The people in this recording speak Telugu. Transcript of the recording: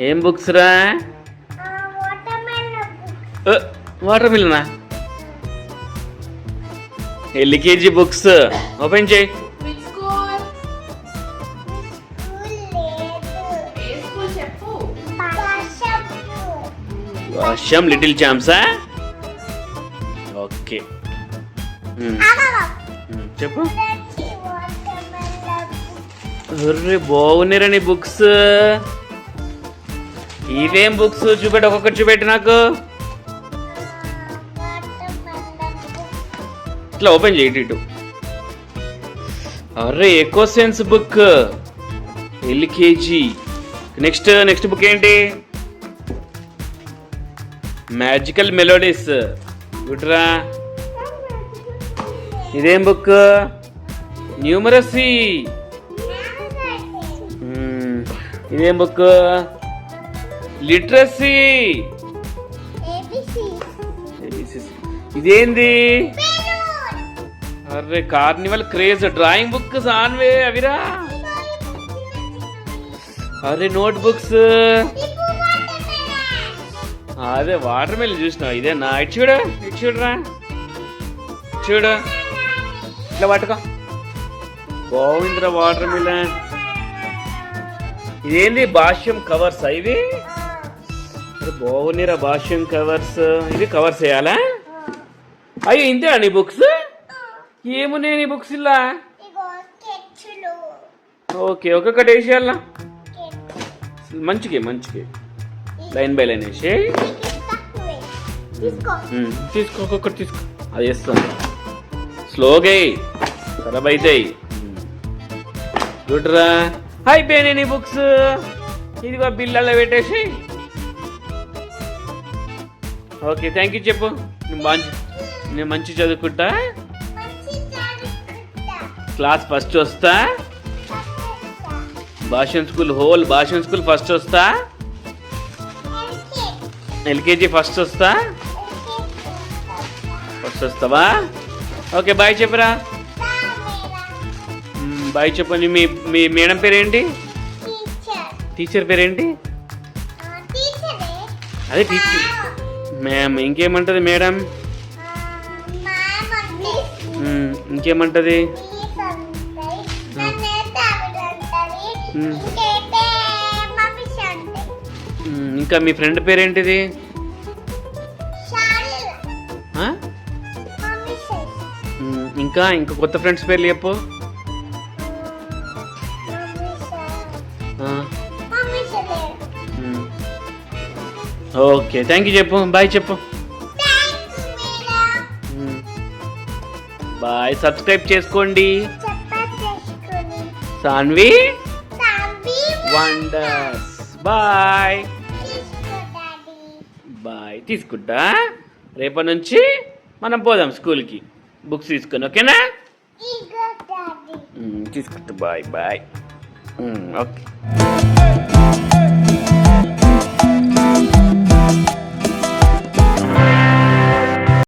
ఏం బుక్స్ రా? వాటర్ మిలనా? ఎల్కేజీ బుక్స్ ఓపెన్ చేయి. వర్షం లిటిల్ ఛాంప్సా? ఓకే చెప్పు. బాగున్నారా నీ బుక్స్? ఇవేం బుక్స్ చూపెట్టు, ఒక్కొక్కటి చూపెట్టు నాకు. ఇట్లా ఓపెన్ చేయి ఇటు. అరే eco sense book LKG. Next book ఏంటి? Magical melodies. గుడ్రా. ఇదేం బుక్? న్యూమరసీ. ఇదేం బుక్? లిటరసీ. ఇదేంది? అరే కార్నివల్ క్రేజ్ డ్రాయింగ్ బుక్స్ ఆన్వే అవిరా. అరే నోట్ బుక్స్. అదే వాటర్ మిల్ చూసినావు? ఇదేనా? ఇటు చూడరా చూడు. ఇట్లా పట్టుకో. బాగుందిరా వాటర్ మిలన్. ఇదేంది? భాష్యం కవర్స్ ఇవి. బాగున్నాయిరా భాష్యం కవర్స్. ఇవి కవర్స్ వేయాలా? అయ్యో ఇంతే నీ బుక్స్? ఏమున్నాయి నీ బుక్స్ ఇలా? ఓకే ఒక్కొక్కటి వేసేయాలా? మంచిగా లైన్ బై లైన్ వేసి తీసుకో. ఒక్కొక్కటి తీసుకో. అది వేస్తాను. స్లోగా ఖరాబ్ అవుతాయి. గుడ్రా. అయిపోయినాయి నీ బుక్స్. ఇదిగో బిల్లలో పెట్టేసి. ఓకే థ్యాంక్ యూ చెప్పు. నేను మంచి చదువుకుంటా, క్లాస్ ఫస్ట్ వస్తా, భాషన్ స్కూల్ ఫస్ట్ వస్తా, ఎల్కేజీ ఫస్ట్ వస్తావా? ఓకే బాయ్ చెప్పురా. బాయ్ చెప్పండి. మీ మేడం పేరేంటి? టీచర్ పేరేంటి? అదే టీచర్ మ్యామ్. ఇంకేమంటది మేడం? ఇంకేమంటది? ఇంకా మీ ఫ్రెండ్ పేరేంటిది? ఇంకా కొత్త ఫ్రెండ్స్ పేర్లు చెప్పు. ఓకే థ్యాంక్ యూ చెప్పు. బాయ్ చెప్పు. బాయ్. సబ్స్క్రైబ్ చేసుకోండి. సాన్వి వండర్స్. బాయ్ తీసుకుంటా. రేపటి నుంచి మనం పోదాం స్కూల్కి బుక్స్ తీసుకొని. ఓకేనా? తీసుకుంటా. Bye okay.